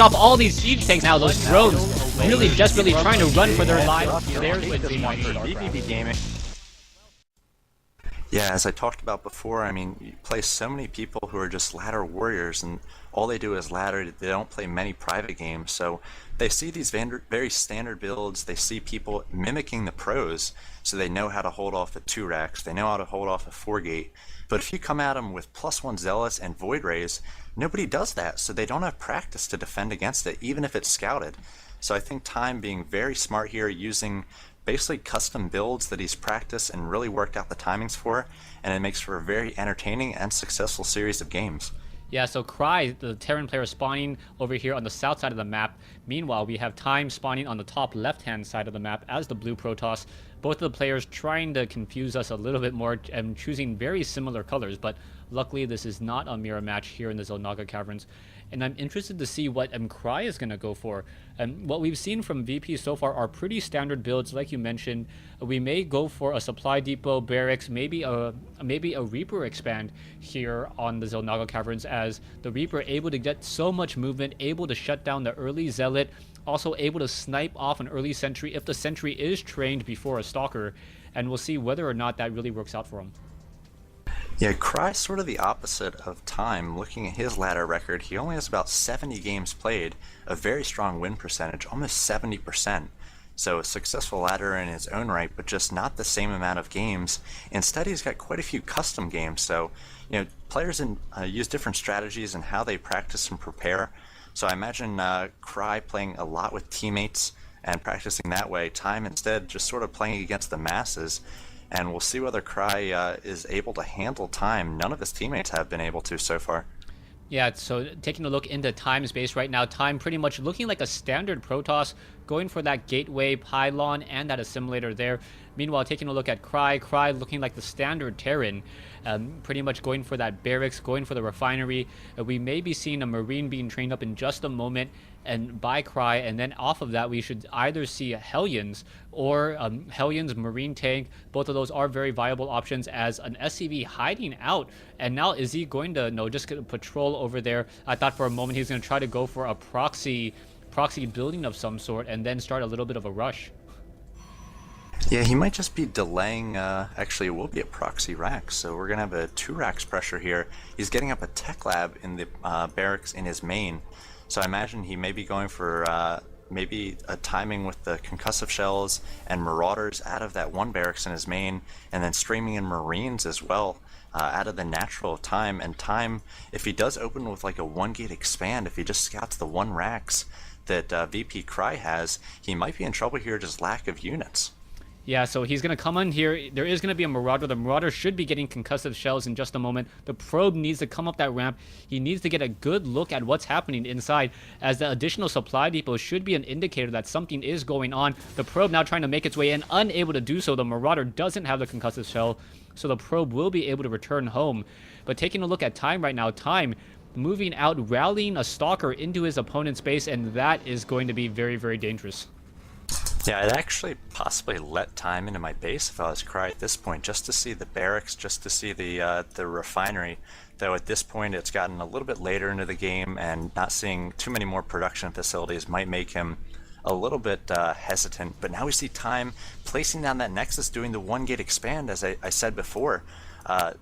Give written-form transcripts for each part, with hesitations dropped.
off all these siege tanks now. Those drones really desperately trying to run for their lives. There's Wednesday Night vVv gaming. Yeah, as I talked about before, I mean, you play so many people who are just ladder warriors, and all they do is ladder. They don't play many private games, so they see these very standard builds. They see people mimicking the pros, so they know how to hold off a 2 racks. They know how to hold off a 4 gate. But if you come at them with +1 Zealots and Void Rays, nobody does that, so they don't have practice to defend against it, even if it's scouted. So I think Time being very smart here, using basically custom builds that he's practiced and really worked out the timings for, and it makes for a very entertaining and successful series of games. Yeah, so Cry, the Terran player, spawning over here on the south side of the map. Meanwhile, we have Time spawning on the top left-hand side of the map as the blue Protoss. Both of the players trying to confuse us a little bit more and choosing very similar colors, but luckily this is not a mirror match here in the Xel'Naga Caverns. And I'm interested to see what Cry is going to go for. What we've seen from VP so far are pretty standard builds, like you mentioned. We may go for a supply depot, barracks, maybe a Reaper expand here on the Xel'Naga Caverns, as the Reaper able to get so much movement, able to shut down the early Zealot, also able to snipe off an early sentry if the sentry is trained before a Stalker, and we'll see whether or not that really works out for him. Yeah, Cry's sort of the opposite of Time. Looking at his ladder record, he only has about 70 games played, a very strong win percentage, almost 70%. So a successful ladder in his own right, but just not the same amount of games. Instead, he's got quite a few custom games, so players use different strategies and how they practice and prepare. So I imagine Cry playing a lot with teammates and practicing that way. Time instead just sort of playing against the masses. And we'll see whether Cry is able to handle Time. None of his teammates have been able to so far. Yeah, so taking a look into Time's base right now, Time pretty much looking like a standard Protoss, going for that gateway pylon and that assimilator there. Meanwhile, taking a look at Cry looking like the standard Terran, pretty much going for that barracks, going for the refinery. We may be seeing a Marine being trained up in just a moment and by Cry, and then off of that we should either see Hellions or Hellions Marine tank. Both of those are very viable options, as an SCV hiding out. And now is he going to just gonna patrol over there? I thought for a moment he was going to try to go for a proxy building of some sort and then start a little bit of a rush. Yeah, he might just be delaying. Actually, it will be a proxy rack, so we're going to have a 2 racks pressure here. He's getting up a tech lab in the barracks in his main, so I imagine he may be going for maybe a timing with the concussive shells and marauders out of that 1 barracks in his main, and then streaming in Marines as well out of the natural Time. And Time, if he does open with like a 1 gate expand, if he just scouts the 1 racks that VPCry has, he might be in trouble here, just lack of units. Yeah, so he's going to come in here. There is going to be a Marauder. The Marauder should be getting concussive shells in just a moment. The probe needs to come up that ramp. He needs to get a good look at what's happening inside, as the additional supply depot should be an indicator that something is going on. The probe now trying to make its way in, unable to do so. The Marauder doesn't have the concussive shell, so the probe will be able to return home. But taking a look at Time right now, Time moving out, rallying a Stalker into his opponent's base, and that is going to be very, very dangerous. Yeah, I'd actually possibly let Time into my base if I was Cry at this point, just to see the barracks, just to see the refinery. Though at this point it's gotten a little bit later into the game, and not seeing too many more production facilities might make him a little bit hesitant. But now we see Time placing down that Nexus, doing the 1 gate expand, as I said before.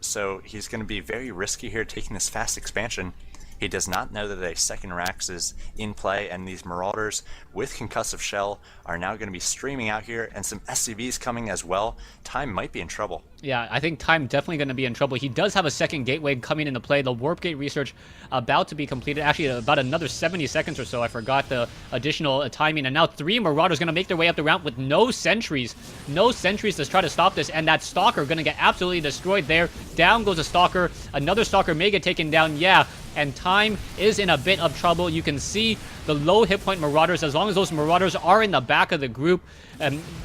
So he's going to be very risky here, taking this fast expansion. He does not know that a 2nd racks is in play, and these Marauders with concussive shell are now going to be streaming out here, and some SCVs coming as well. Time might be in trouble. Yeah, I think Time definitely going to be in trouble. He does have a 2nd gateway coming into play. The warp gate research about to be completed. Actually, about another 70 seconds or so. I forgot the additional timing. And now 3 Marauders going to make their way up the ramp with no sentries. No sentries to try to stop this. And that Stalker going to get absolutely destroyed there. Down goes a Stalker. Another Stalker may get taken down. Yeah, and Time is in a bit of trouble. You can see the low hit point Marauders. As long as those Marauders are in the back of the group,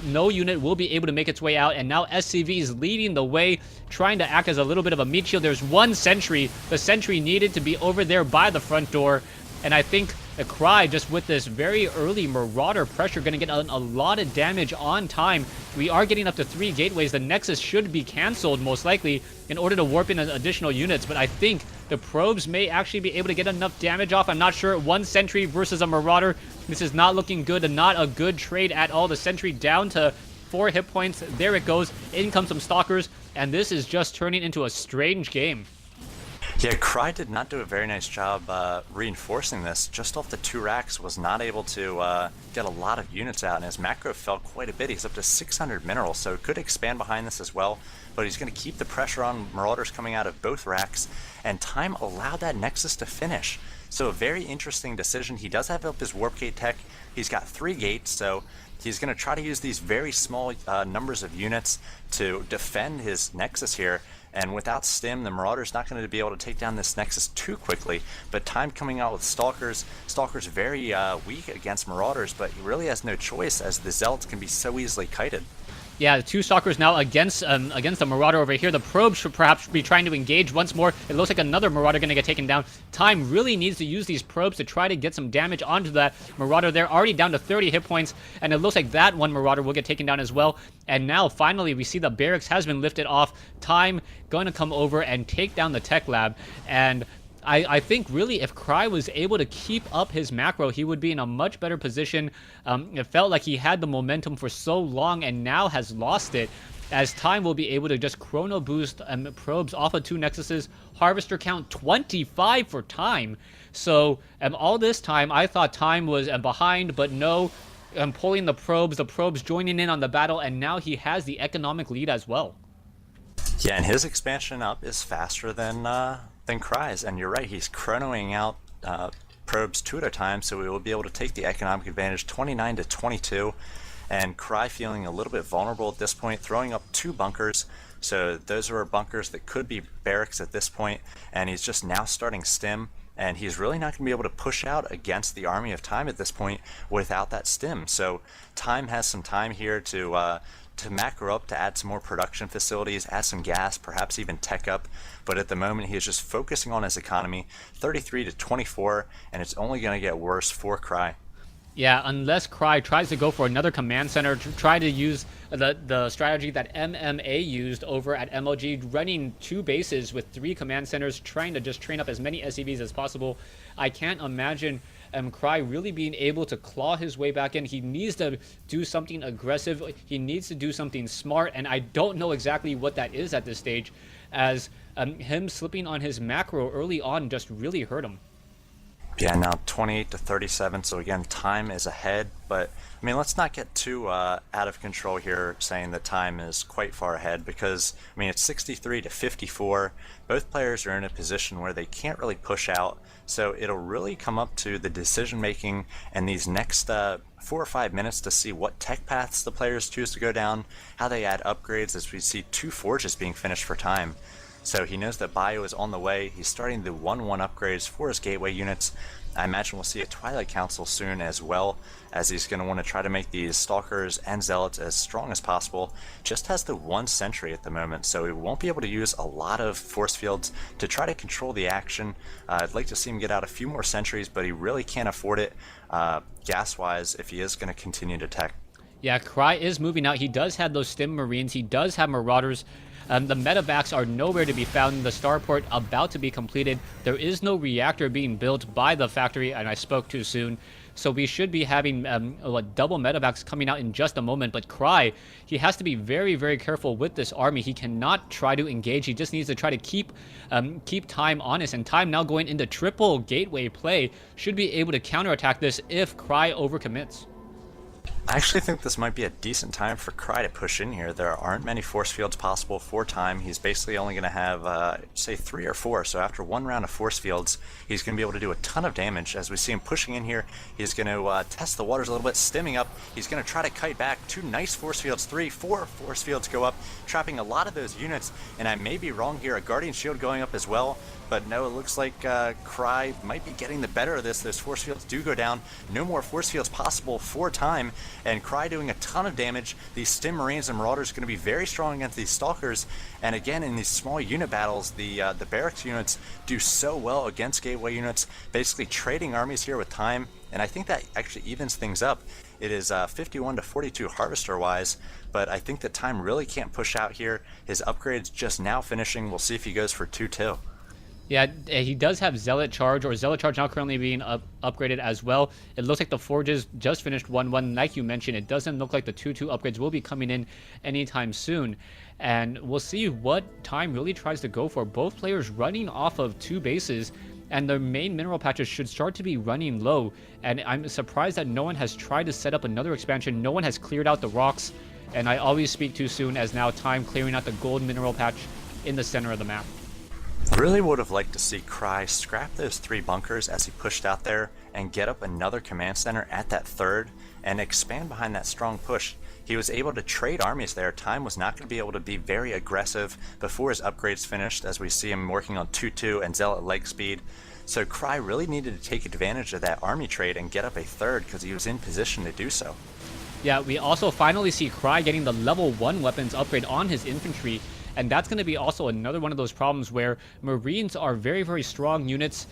no unit will be able to make its way out. And now SCV is leading the way, trying to act as a little bit of a meat shield. There's 1 sentry. The sentry needed to be over there by the front door. And I think Cry, just with this very early Marauder pressure, going to get a lot of damage on time. We are getting up to 3 gateways. The Nexus should be cancelled, most likely, in order to warp in additional units. But I think the probes may actually be able to get enough damage off. I'm not sure. 1 sentry versus a Marauder. This is not looking good and not a good trade at all. The sentry down to 4 hit points. There it goes. In comes some Stalkers. And this is just turning into a strange game. Yeah, Cry did not do a very nice job reinforcing this. Just off the 2 racks, was not able to get a lot of units out, and his macro fell quite a bit. He's up to 600 minerals, so could expand behind this as well, but he's going to keep the pressure on Marauders coming out of both racks, and time allowed that Nexus to finish. So a very interesting decision. He does have up his Warp Gate tech. He's got 3 gates, so he's going to try to use these very small numbers of units to defend his Nexus here. And without Stim, the Marauder's not going to be able to take down this Nexus too quickly. But time coming out with Stalkers. Stalkers very weak against Marauders, but he really has no choice as the Zealots can be so easily kited. Yeah, 2 Stalkers now against the Marauder over here. The Probe should perhaps be trying to engage once more. It looks like another Marauder going to get taken down. Time really needs to use these Probes to try to get some damage onto that Marauder. They're already down to 30 hit points, and it looks like that one Marauder will get taken down as well. And now, finally, we see the barracks has been lifted off. Time going to come over and take down the Tech Lab, and I think really if Cry was able to keep up his macro, he would be in a much better position. It felt like he had the momentum for so long and now has lost it, as Time will be able to just chrono boost probes off of 2 Nexuses. Harvester count 25 for Time. So all this time I thought Time was behind, but no, pulling the probes joining in on the battle, and now he has the economic lead as well. Yeah, and his expansion up is faster than Cry's, and you're right, he's chronoing out probes 2 at a time, so we will be able to take the economic advantage 29 to 22, and Cry feeling a little bit vulnerable at this point, throwing up 2 bunkers, so those are bunkers that could be barracks at this point, and he's just now starting Stim, and he's really not going to be able to push out against the army of Time at this point without that Stim, so Time has some time here to macro up, to add some more production facilities, add some gas, perhaps even tech up. But at the moment, he is just focusing on his economy, 33 to 24, and it's only going to get worse for Cry. Yeah, unless Cry tries to go for another command center, to try to use the strategy that MMA used over at MLG, running 2 bases with 3 command centers, trying to just train up as many SCVs as possible. I can't imagine Cry really being able to claw his way back in. He needs to do something aggressive. He needs to do something smart, and I don't know exactly what that is at this stage, as him slipping on his macro early on just really hurt him. Yeah, now 28 to 37, so again, Time is ahead, but I mean, let's not get too out of control here saying that Time is quite far ahead, because I mean, it's 63 to 54. Both players are in a position where they can't really push out, so it'll really come up to the decision making and these next 4 or 5 minutes to see what tech paths the players choose to go down, how they add upgrades, as we see 2 forges being finished for Time. So he knows that Bio is on the way. He's starting the 1-1 upgrades for his gateway units. I imagine we'll see a Twilight Council soon as well, as he's going to want to try to make these Stalkers and Zealots as strong as possible. Just has the 1 sentry at the moment, so he won't be able to use a lot of force fields to try to control the action. I'd like to see him get out a few more sentries, but he really can't afford it gas-wise if he is going to continue to tech. Yeah, Cry is moving out. He does have those Stim Marines. He does have Marauders. The medevacs are nowhere to be found. The starport about to be completed. There is no reactor being built by the factory, and I spoke too soon. So we should be having double medevacs coming out in just a moment. But Cry, he has to be very, very careful with this army. He cannot try to engage. He just needs to try to keep Time honest. And Time now going into triple gateway play should be able to counterattack this if Cry overcommits. I actually think this might be a decent time for Cry to push in here. There aren't many force fields possible for Time. He's basically only going to have, say, 3 or 4. So after 1 round of force fields, he's going to be able to do a ton of damage. As we see him pushing in here, he's going to test the waters a little bit, stimming up. He's going to try to kite back. 2 nice force fields, 3, 4 force fields go up, trapping a lot of those units. And I may be wrong here, a Guardian Shield going up as well. but no, it looks like Cry might be getting the better of this. Those force fields do go down. No more force fields possible for Time, and Cry doing a ton of damage. These Stim Marines and Marauders are going to be very strong against these Stalkers, and again, in these small unit battles, the barracks units do so well against gateway units, basically trading armies here with Time, and I think that actually evens things up. It is 51 to 42 Harvester-wise, but I think that Time really can't push out here. His upgrade's just now finishing. We'll see if he goes for 2-2. Yeah, he does have Zealot Charge, or Zealot Charge now currently being upgraded as well. It looks like the Forges just finished 1-1. Like you mentioned, it doesn't look like the 2-2 upgrades will be coming in anytime soon. And we'll see what Time really tries to go for. Both players running off of 2 bases, and their main mineral patches should start to be running low. And I'm surprised that no one has tried to set up another expansion. No one has cleared out the rocks. And I always speak too soon, as now Time clearing out the gold mineral patch in the center of the map. Really would have liked to see Cry scrap those 3 bunkers as he pushed out there and get up another command center at that 3rd and expand behind that strong push. He was able to trade armies there. Time was not going to be able to be very aggressive before his upgrades finished, as we see him working on 2-2 and Zealot leg speed. So Cry really needed to take advantage of that army trade and get up a 3rd because he was in position to do so. Yeah, we also finally see Cry getting the level 1 weapons upgrade on his infantry. And that's going to be also another one of those problems where Marines are very, very strong units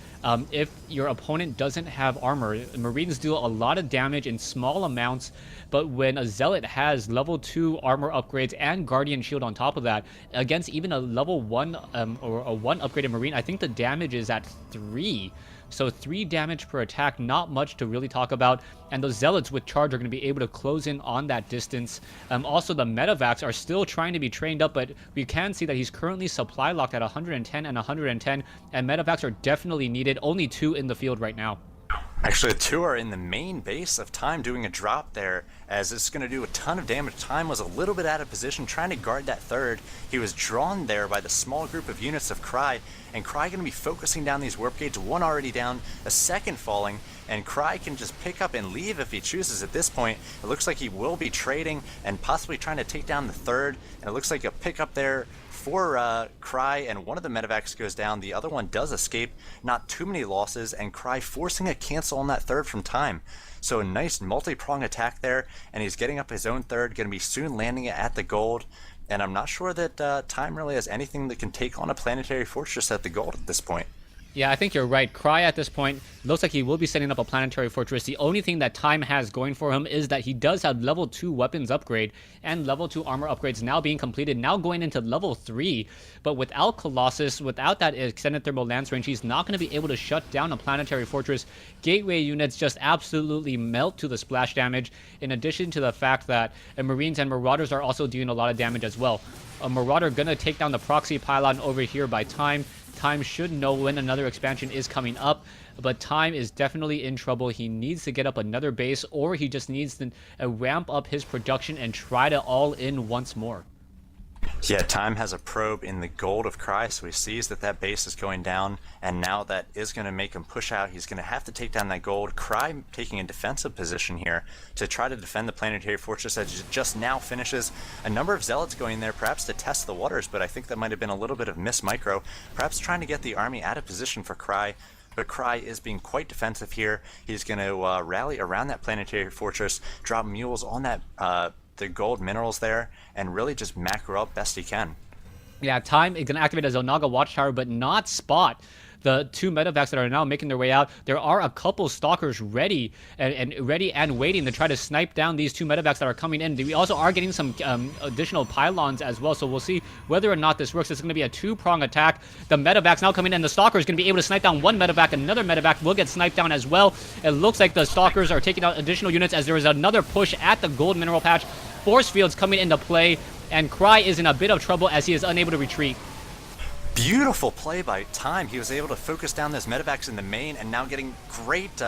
if your opponent doesn't have armor. Marines do a lot of damage in small amounts, but when a Zealot has level 2 armor upgrades and Guardian Shield on top of that, against even a level 1 or a 1 upgraded Marine, I think the damage is at 3. So 3 damage per attack, not much to really talk about. And those Zealots with charge are going to be able to close in on that distance. Also, the Medivacs are still trying to be trained up, but we can see that he's currently supply locked at 110 and 110. And Medivacs are definitely needed. Only 2 in the field right now. Actually, the 2 are in the main base of Time doing a drop there, as it's going to do a ton of damage. Time was a little bit out of position trying to guard that 3rd. He was drawn there by the small group of units of Cry, and Cry going to be focusing down these warp gates, 1 already down, a 2nd falling, and Cry can just pick up and leave if he chooses at this point. It looks like he will be trading and possibly trying to take down the 3rd, and it looks like a pickup there for Cry, and one of the Medivacs goes down. The other one does escape. Not too many losses, and Cry forcing a cancel on that 3rd from Time. So a nice multi-prong attack there, and he's getting up his own 3rd, going to be soon landing it at the gold. And I'm not sure that Time really has anything that can take on a planetary fortress at the gold at this point. Yeah, I think you're right. Cry at this point looks like he will be setting up a planetary fortress. The only thing that Time has going for him is that he does have level 2 weapons upgrade and level 2 armor upgrades now being completed, now going into level 3. But without Colossus, without that extended thermal lance range, he's not going to be able to shut down a planetary fortress. Gateway units just absolutely melt to the splash damage, in addition to the fact that Marines and Marauders are also doing a lot of damage as well. A Marauder going to take down the proxy pylon over here by Time. Time should know when another expansion is coming up, but Time is definitely in trouble. He needs to get up another base, or he just needs to ramp up his production and try to all in once more. Yeah, Time has a probe in the gold of Cry, so he sees that that base is going down, and now that is going to make him push out. He's going to have to take down that gold. Cry taking a defensive position here to try to defend the planetary fortress that just now finishes. A number of Zealots going there, perhaps to test the waters, but I think that might have been a little bit of miss micro, perhaps trying to get the army out of position for Cry. But Cry is being quite defensive here. He's going to rally around that planetary fortress, drop mules on that the gold minerals there, and really just macro up best he can. Yeah, Time is going to activate a Zonaga Watchtower, but not spot the 2 Medivacs that are now making their way out. There are a couple Stalkers ready and waiting to try to snipe down these 2 Medivacs that are coming in. We also are getting some additional pylons as well, so we'll see whether or not this works. It's going to be a 2-prong attack. The Medivacs now coming in, and the Stalker is going to be able to snipe down 1 Medivac. Another Medivac will get sniped down as well. It looks like the Stalkers are taking out additional units as there is another push at the gold mineral patch. Force fields coming into play, and Cry is in a bit of trouble as he is unable to retreat. Beautiful play by Time. He was able to focus down those Medivacs in the main, and now getting great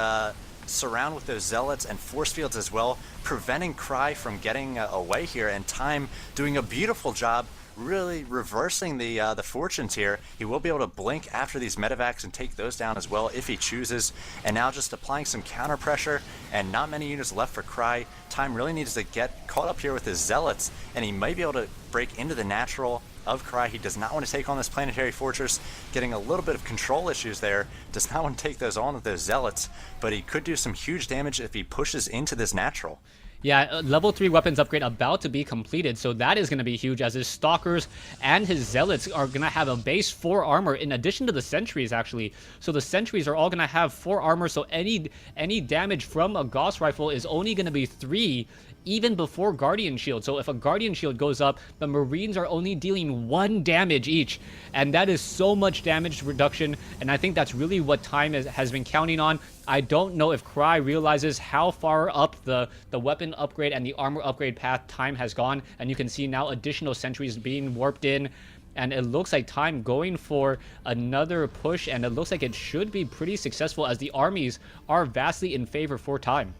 surround with those Zealots and force fields as well, preventing Cry from getting away here, and Time doing a beautiful job really reversing the fortunes here. He will be able to blink after these medevacs and take those down as well if he chooses. And now just applying some counter pressure, and not many units left for Cry. Time really needs to get caught up here with his zealots, and he might be able to break into the natural of Cry. He does not want to take on this planetary fortress, getting a little bit of control issues there. Does not want to take those on with those zealots, but he could do some huge damage if he pushes into this natural. Yeah, level 3 weapons upgrade about to be completed, so that is going to be huge, as his Stalkers and his Zealots are going to have a base 4 armor in addition to the Sentries, actually. So the Sentries are all going to have 4 armor, so any damage from a Gauss Rifle is only going to be 3, even before Guardian Shield. So if a Guardian Shield goes up, the Marines are only dealing 1 damage each, and that is so much damage reduction, and I think that's really what Time has been counting on. I don't know if Cry realizes how far up the weapon upgrade and the armor upgrade path Time has gone, and you can see now additional sentries being warped in, and it looks like Time going for another push, and it looks like it should be pretty successful, as the armies are vastly in favor for Time.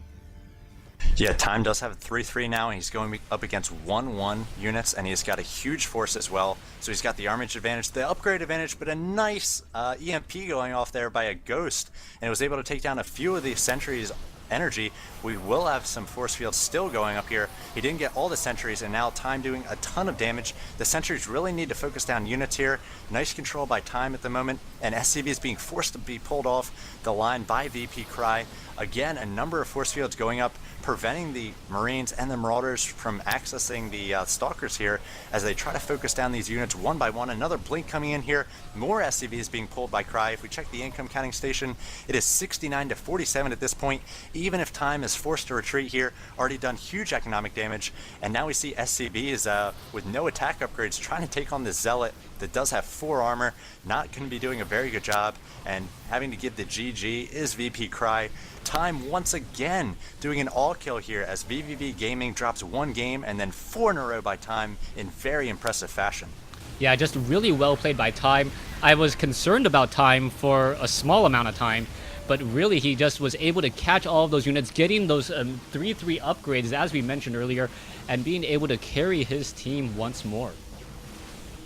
Yeah, Time does have 3-3 now, and he's going up against 1-1 units, and he's got a huge force as well. So he's got the armage advantage, the upgrade advantage, but a nice EMP going off there by a Ghost, and was able to take down a few of the sentries' energy. We will have some force fields still going up here. He didn't get all the sentries, and now Time doing a ton of damage. The sentries really need to focus down units here. Nice control by Time at the moment, and SCV is being forced to be pulled off the line by VPCry. Again, a number of force fields going up, preventing the Marines and the Marauders from accessing the Stalkers here as they try to focus down these units one by one. Another blink coming in here. More SCVs being pulled by Cry. If we check the income counting station, it is 69 to 47 at this point. Even if Time is forced to retreat here, already done huge economic damage. And now we see SCVs with no attack upgrades trying to take on this Zealot that does have 4 armor. Not going to be doing a very good job, and having to give the GG is VPCry. Time once again doing an all-kill here as vVv Gaming drops 1 game and then 4 in a row by Time in very impressive fashion. Yeah, just really well played by Time. I was concerned about Time for a small amount of time, but really he just was able to catch all of those units, getting those 3-3 upgrades, as we mentioned earlier, and being able to carry his team once more.